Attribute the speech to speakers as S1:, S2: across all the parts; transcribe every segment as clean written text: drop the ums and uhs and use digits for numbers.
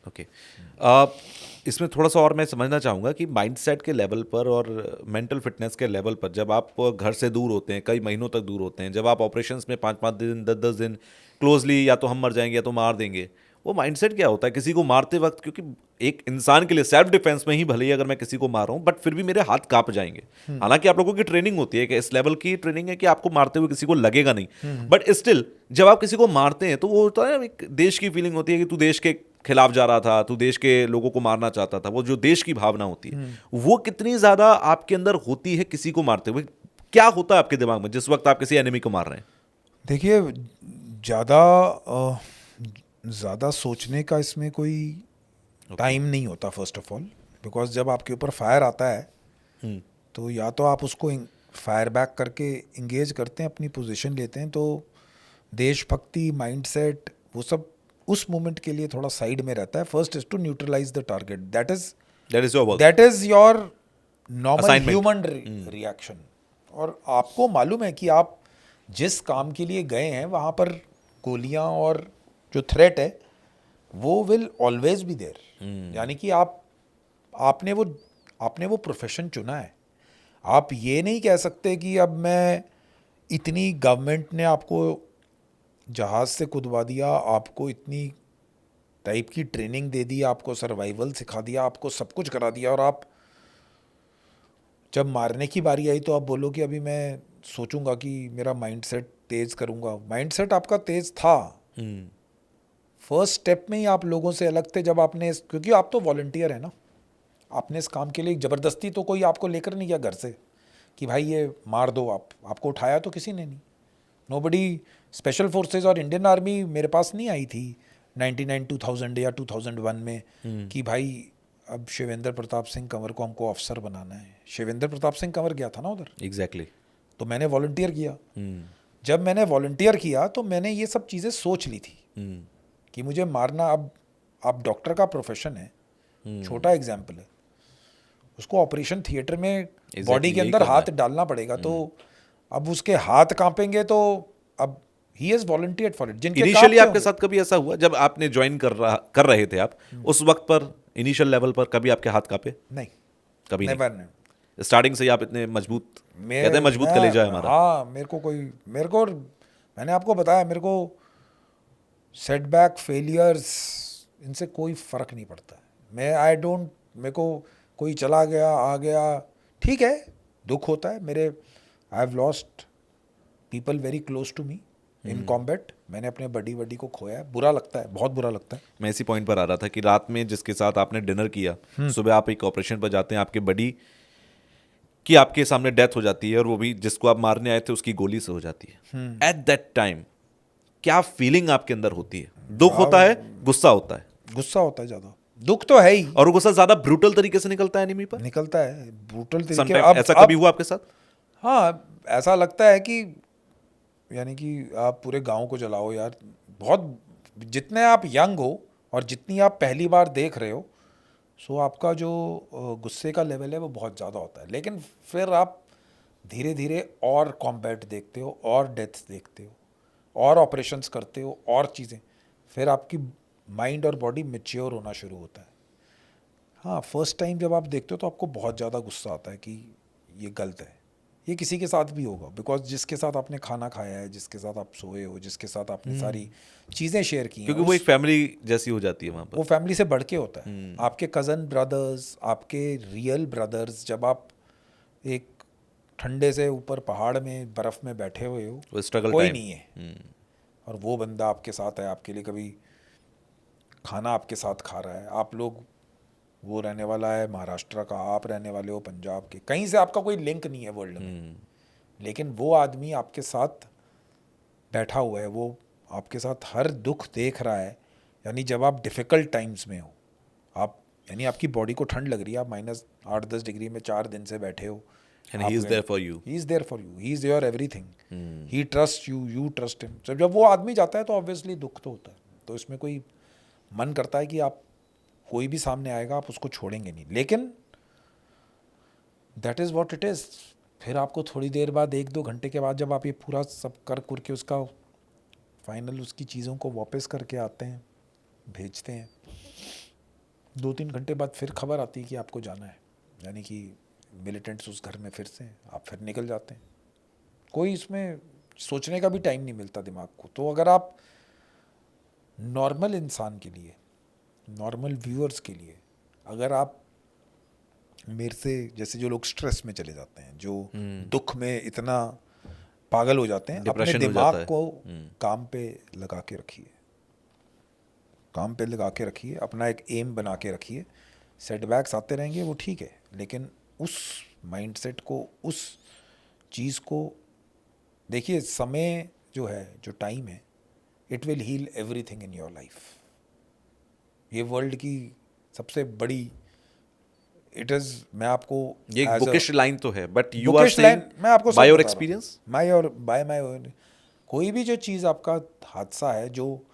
S1: Okay. इसमें थोड़ा सा और मैं समझना चाहूँगा कि माइंडसेट के लेवल पर और मेंटल फिटनेस के लेवल पर जब आप घर से दूर होते हैं, कई महीनों तक दूर होते हैं, जब आप ऑपरेशंस में 5-5 दिन 10-10 दिन क्लोजली या तो हम मर जाएंगे या तो मार देंगे, वो माइंडसेट क्या होता है किसी को मारते वक्त? क्योंकि एक इंसान के लिए सेल्फ डिफेंस में ही भले ही अगर मैं किसी को मार रहा हूँ बट फिर भी मेरे हाथ कांप जाएंगे। हालांकि आप लोगों की ट्रेनिंग होती है कि इस लेवल की ट्रेनिंग है कि आपको मारते हुए किसी को लगेगा नहीं, बट स्टिल जब आप किसी को मारते हैं तो वो होता है ना, एक देश की फीलिंग होती है कि तू देश के खिलाफ जा रहा था, तू देश के लोगों को मारना चाहता था, वो जो देश की भावना होती है वो कितनी ज्यादा आपके अंदर होती है किसी को मारते हुए? क्या होता है आपके दिमाग में जिस वक्त आप किसी एनिमी को मार रहे हैं?
S2: देखिए, ज़्यादा ज़्यादा सोचने का इसमें कोई
S1: ओके।
S2: टाइम नहीं होता फर्स्ट ऑफ ऑल। बिकॉज जब आपके ऊपर फायर आता है
S1: हम्म।
S2: तो या तो आप उसको फायर बैक करके इंगेज करते हैं, अपनी पोजीशन लेते हैं, तो देशभक्ति माइंडसेट वो सब उस मोमेंट के लिए थोड़ा साइड में रहता है। First is to neutralize the target,
S1: that is your work,
S2: that is your normal
S1: assignment.
S2: Human reaction. और आपको मालूम है कि आप जिस काम के लिए गए हैं वहाँ पर गोलियाँ और जो थ्रेट है वो विल ऑलवेज बी देयर। यानी कि आपने वो आपने वो प्रोफेशन चुना है। आप ये नहीं कह सकते कि अब मैं इतनी गवर्नमेंट ने आपको जहाज़ से कूदवा दिया, आपको इतनी टाइप की ट्रेनिंग दे दी, आपको सर्वाइवल सिखा दिया, आपको सब कुछ करा दिया, और आप जब मारने की बारी आई तो आप बोलो कि अभी मैं सोचूंगा कि मेरा माइंडसेट तेज करूंगा। माइंडसेट आपका तेज था, फर्स्ट स्टेप में ही आप लोगों से अलग थे जब आपने क्योंकि आप तो वॉलंटियर है ना, आपने इस काम के लिए ज़बरदस्ती तो कोई आपको लेकर नहीं गया घर से कि भाई ये मार दो। आपको उठाया तो किसी ने नहीं। नोबडी। स्पेशल फोर्सेस और इंडियन आर्मी मेरे पास नहीं आई थी 99 2000 या 2001 में कि भाई अब शिवेंद्र प्रताप सिंह कंवर को हमको अफसर बनाना है। शिवेंद्र प्रताप सिंह कंवर गया था ना उधर,
S1: एग्जैक्टली।
S2: तो मैंने वॉलंटियर किया। जब मैंने वॉलंटियर किया तो मैंने ये सब चीज़ें सोच ली थी कि मुझे मारना। अब आप डॉक्टर का प्रोफेशन है, छोटा एग्जाम्पल है, उसको ऑपरेशन थिएटर में बॉडी
S1: एग्जैक्टली
S2: के
S1: यही
S2: अंदर
S1: करना
S2: हाथ
S1: है।
S2: डालना पड़ेगा, तो अब उसके हाथ कांपेंगे। तो अब he is volunteered for it, जिनके
S1: इनिशियली
S2: कांपते
S1: आपके
S2: होंगे।
S1: साथ कभी ऐसा हुआ जब आपने ज्वाइन कर रहे थे आप, उस वक्त पर इनिशियल लेवल पर कभी आपके हाथ कांपे?
S2: नहीं,
S1: कभी
S2: नेवर नहीं।
S1: नहीं। स्टार्टिंग से ही आप इतने मजबूत, कहते हैं मजबूत कलेजा है
S2: मैं
S1: हमारा।
S2: हाँ, मेरे को मैंने आपको बताया, मेरे को सेटबैक फेलियर्स इनसे कोई फ़र्क नहीं पड़ता है। मैं आई डोंट मेरे को कोई चला गया आ गया, ठीक है, दुख होता है। I have lost people very close to me in combat. मैंने अपने बडी बडी को खोया है, बुरा लगता है, बहुत बुरा लगता है।
S1: मैं इसी पॉइंट पर आ रहा था कि रात में जिसके साथ आपने डिनर किया, सुबह आप एक ऑपरेशन पर जाते हैं, आपके बडी की आपके सामने डेथ हो जाती है, और वो भी जिसको आप मारने आए थे उसकी गोली से हो जाती है। एट दैट टाइम क्या फीलिंग आपके अंदर होती है? दुख होता है, गुस्सा होता है?
S2: गुस्सा होता है ज़्यादा, दुख तो है ही।
S1: और वो गुस्सा ज्यादा ब्रूटल तरीके से निकलता है एनिमी पर?
S2: निकलता है ब्रूटल तरीके।
S1: समटाइम
S2: अब
S1: ऐसा कभी
S2: अब
S1: हुआ आपके साथ?
S2: हाँ, ऐसा लगता है कि यानी कि आप पूरे गांव को जलाओ यार। बहुत, जितने आप यंग हो और जितनी आप पहली बार देख रहे हो, सो आपका जो गुस्से का लेवल है वो बहुत ज़्यादा होता है। लेकिन फिर आप धीरे धीरे और कॉम्बैट देखते हो, और डेथ्स देखते हो, और ऑपरेशंस करते हो, और चीज़ें, फिर आपकी माइंड और बॉडी मैच्योर होना शुरू होता है। हाँ, फर्स्ट टाइम जब आप देखते हो तो आपको बहुत ज़्यादा गुस्सा आता है कि ये गलत है। ये किसी के साथ भी होगा, बिकॉज जिसके साथ आपने खाना खाया है, जिसके साथ आप सोए हो, जिसके साथ आपने सारी चीज़ें शेयर की हैं,
S1: क्योंकि वो एक फैमिली जैसी हो जाती है वहां
S2: वो
S1: पर।
S2: फैमिली से बढ़ के होता है। आपके कज़न ब्रदर्स, आपके रियल ब्रदर्स, जब आप एक ठंडे से ऊपर पहाड़ में बर्फ़ में बैठे हुए हो,
S1: वो स्ट्रगल
S2: कोई
S1: टाइम।
S2: नहीं है, और वो बंदा आपके साथ है, आपके लिए कभी खाना आपके साथ खा रहा है। आप लोग, वो रहने वाला है महाराष्ट्र का, आप रहने वाले हो पंजाब के, कहीं से आपका कोई लिंक नहीं है वर्ल्ड में, लेकिन वो आदमी आपके साथ बैठा हुआ है, वो आपके साथ हर दुख देख रहा है। यानी जब आप डिफ़िकल्ट टाइम्स में हो, आप, यानी आपकी बॉडी को ठंड लग रही है, आप -8-10 डिग्री में 4 दिन से बैठे हो,
S1: एंड ही
S2: आप
S1: इज
S2: गए,
S1: there for you.
S2: He is there for you, he is your everything, he trust you, you trust him. जब वो आदमी जाता है तो ऑब्वियसली दुख तो होता है। तो इसमें कोई मन करता है कि आप, कोई भी सामने आएगा आप उसको छोड़ेंगे नहीं, लेकिन that is what it is. फिर आपको थोड़ी देर बाद, 1-2 घंटे के बाद, जब आप ये पूरा सब कर कुर के उसका फाइनल उसकी चीज़ों को वापस करके आते हैं, भेजते हैं, 2-3 घंटे बाद फिर खबर आती है कि आपको जाना है, यानी कि मिलिटेंट्स उस घर में फिर से हैं, आप फिर निकल जाते हैं। कोई इसमें सोचने का भी टाइम नहीं मिलता दिमाग को। तो अगर आप नॉर्मल इंसान के लिए, नॉर्मल व्यूअर्स के लिए, अगर आप मेरे से जैसे जो लोग स्ट्रेस में चले जाते हैं, जो दुख में इतना पागल हो जाते हैं, अपने
S1: डिप्रेशन हो
S2: दिमाग
S1: जाता है।
S2: को काम पे लगा के रखिए, काम पे लगा के रखिए, अपना एक एम बना के रखिए। सेटबैक्स आते रहेंगे, वो ठीक है, लेकिन उस माइंडसेट को, उस चीज़ को देखिए। समय जो है, जो टाइम है, it will heal everything in your life. ये वर्ल्ड की सबसे बड़ी, इट इज़, मैं आपको
S1: ये एक
S2: एज अ
S1: बुकिश लाइन तो है, but you are
S2: bookish
S1: saying
S2: line मैं आपको
S1: बाय
S2: सच
S1: योर
S2: बता रहा हूँ,
S1: एक्सपीरियंस।
S2: माई और बाय माई, कोई भी जो चीज़ आपका हादसा है, जो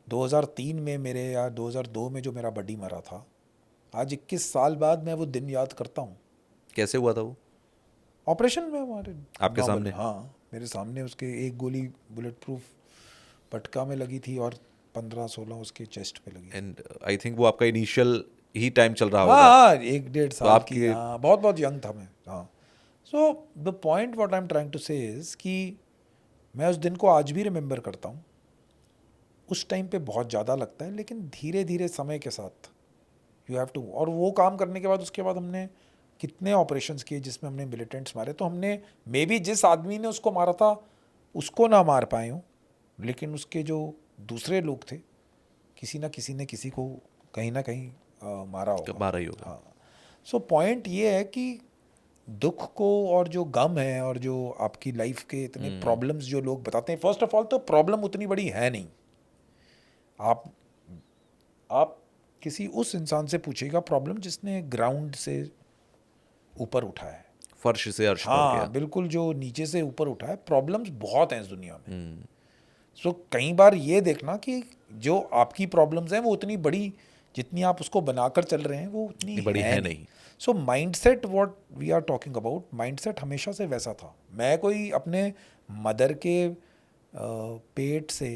S2: 2003 में मेरे या 2002 में जो मेरा बडी मरा था, आज 21 साल बाद मैं वो दिन याद करता हूँ।
S1: कैसे हुआ था वो?
S2: ऑपरेशन में हमारे,
S1: आपके
S2: नॉर्मल,
S1: सामने?
S2: हाँ, मेरे सामने उसके एक गोली बुलेट प्रूफ पटका में लगी थी और 15-16 उसके चेस्ट पे लगी थी।
S1: एंड आई थिंक वो आपका इनिशियल ही टाइम चल रहा
S2: हाँ
S1: होगा।
S2: हाँ, 1-1.5
S1: तो
S2: साल की,
S1: आपके
S2: हाँ, बहुत बहुत यंग था मैं, हाँ। So the point what I am trying to say is कि मैं उस दिन को आज भी रिमेंबर करता हूँ। उस टाइम पे बहुत ज़्यादा लगता है, लेकिन धीरे धीरे समय के साथ यू हैव टू, और वो काम करने के बाद, उसके बाद हमने कितने ऑपरेशंस किए जिसमें हमने मिलिटेंट्स मारे। तो हमने, मे बी जिस आदमी ने उसको मारा था उसको ना मार पाए हूँ, लेकिन उसके जो दूसरे लोग थे, किसी ना किसी ने किसी को कहीं ना कहीं मारा होगा।
S1: मारा ही होगा।
S2: हाँ। सो पॉइंट ये है कि दुख को, और जो गम है, और जो आपकी लाइफ के इतने प्रॉब्लम्स जो लोग बताते हैं, फर्स्ट ऑफ ऑल तो प्रॉब्लम उतनी बड़ी है नहीं। आप किसी उस इंसान से पूछिएगा प्रॉब्लम जिसने ग्राउंड से ऊपर उठा है।
S1: फर्श से अर्श पर
S2: हाँ
S1: गया।
S2: बिल्कुल, जो नीचे से ऊपर उठा है। प्रॉब्लम्स बहुत हैं इस दुनिया में। सो कई बार ये देखना कि जो आपकी प्रॉब्लम्स हैं वो उतनी बड़ी, जितनी आप उसको बनाकर चल रहे हैं, वो उतनी
S1: इतनी बड़ी
S2: है
S1: है
S2: नहीं।
S1: नहीं।
S2: So mindset, what we are talking about, mindset हमेशा से वैसा था। मैं कोई अपने मदर के पेट से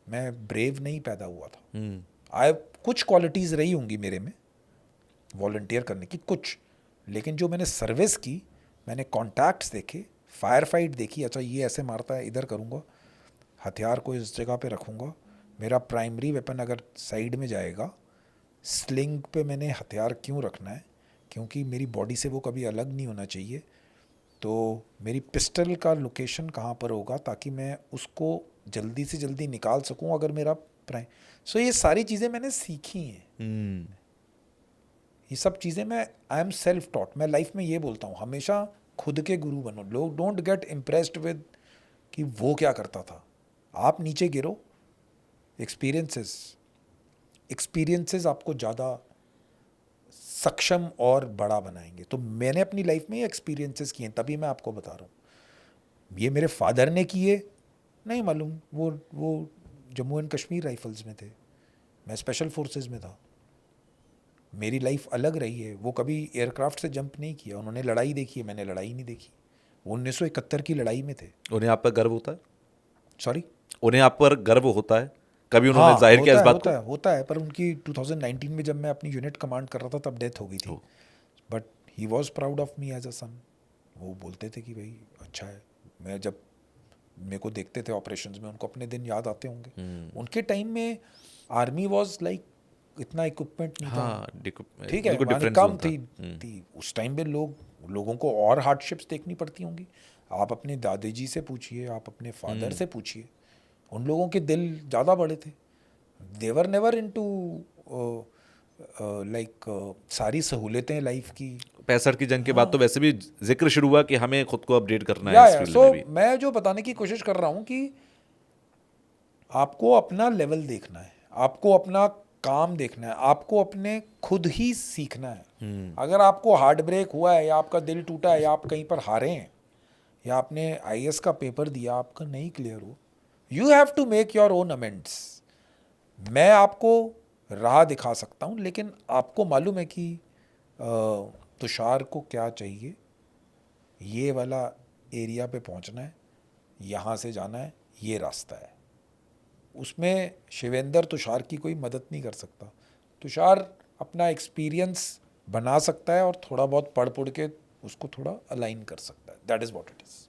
S2: मैं ब्रेव नहीं पैदा हुआ था। कुछ क्वालिटीज़ रही होंगी मेरे में वॉलंटियर करने की, कुछ, लेकिन जो मैंने सर्विस की, मैंने कॉन्टैक्ट्स देखे, फायर फाइट देखी, अच्छा ये ऐसे मारता है, इधर करूँगा, हथियार को इस जगह पे रखूँगा, मेरा प्राइमरी वेपन अगर साइड में जाएगा, स्लिंग पे मैंने हथियार क्यों रखना है, क्योंकि मेरी बॉडी से वो कभी अलग नहीं होना चाहिए। तो मेरी पिस्टल का लोकेशन कहाँ पर होगा ताकि मैं उसको जल्दी से जल्दी निकाल सकूँ अगर मेरा प्राइम। सो ये सारी चीज़ें मैंने सीखी हैं। ये सब चीज़ें मैं, आई एम सेल्फ टॉट। मैं लाइफ में ये बोलता हूँ हमेशा, खुद के गुरु बनो। लोग डोंट गेट इम्प्रेस्ड विद कि वो क्या करता था। आप नीचे गिरो, एक्सपीरियंसेस एक्सपीरियंसेस आपको ज़्यादा सक्षम और बड़ा बनाएंगे। तो मैंने अपनी लाइफ में ये एक्सपीरियंसेस किए हैं, तभी मैं आपको बता रहा हूँ। ये मेरे फादर ने किए नहीं मालूम, वो जम्मू एंड कश्मीर राइफल्स में थे, मैं स्पेशल फोर्सेस में था। मेरी लाइफ अलग रही है। वो कभी एयरक्राफ्ट से जंप नहीं किया, उन्होंने लड़ाई देखी है, मैंने लड़ाई नहीं देखी। वो 1971 की लड़ाई में थे।
S1: उन्हें आप पर गर्व होता है?
S2: सॉरी,
S1: उन्हें आप पर गर्व होता है? कभी उन्होंने
S2: हाँ
S1: जाहिर किया
S2: होता
S1: इस
S2: है,
S1: बात
S2: होता
S1: को?
S2: है, होता है। पर उनकी 2019 में जब मैं अपनी यूनिट कमांड कर रहा था तब डेथ हो गई थी।
S1: हो।
S2: But he was proud of me as a son. वो बोलते थे कि भाई अच्छा है। मैं जब मेरे को देखते थे ऑपरेशंस में, उनको अपने दिन याद आते होंगे। उनके टाइम में आर्मी वॉज लाइक, इतना इक्विपमेंट नहीं था।
S1: हाँ,
S2: ठीक है,
S1: बिल्कुल
S2: माने
S1: डिफरेंट
S2: कम
S1: जोन था।
S2: थी उस टाइम पे। लोगों को और हार्डशिप्स देखनी पड़ती होंगी। आप अपने दादी जी से पूछिए, आप अपने फादर से पूछिए, उन लोगों के दिल ज़्यादा बड़े थे। देवर नेवर इनटू लाइक सारी सहूलतें लाइफ की।
S1: 65 की जंग के बाद
S2: हाँ,
S1: तो वैसे भी जिक्र शुरू हुआ कि हमें खुद को अपडेट करना है इस
S2: या
S1: फील्ड
S2: सो
S1: में भी।
S2: मैं जो बताने की कोशिश कर रहा हूँ कि आपको अपना लेवल देखना है, आपको अपना काम देखना है, आपको अपने खुद ही सीखना है। अगर आपको हार्ट ब्रेक हुआ है, या आपका दिल टूटा है, या आप कहीं पर हारे हैं, या आपने आईएएस का पेपर दिया, आपका नहीं क्लियर हो, you have to make your own amends. मैं आपको राह दिखा सकता हूँ, लेकिन आपको मालूम है कि तुषार को क्या चाहिए। ये वाला एरिया पे पहुँचना है, यहाँ से जाना है, ये रास्ता है। उसमें शिवेंद्र तुषार की कोई मदद नहीं कर सकता। तुषार अपना एक्सपीरियंस बना सकता है और थोड़ा बहुत पढ़ के उसको थोड़ा अलाइन कर सकता है. That is what it is.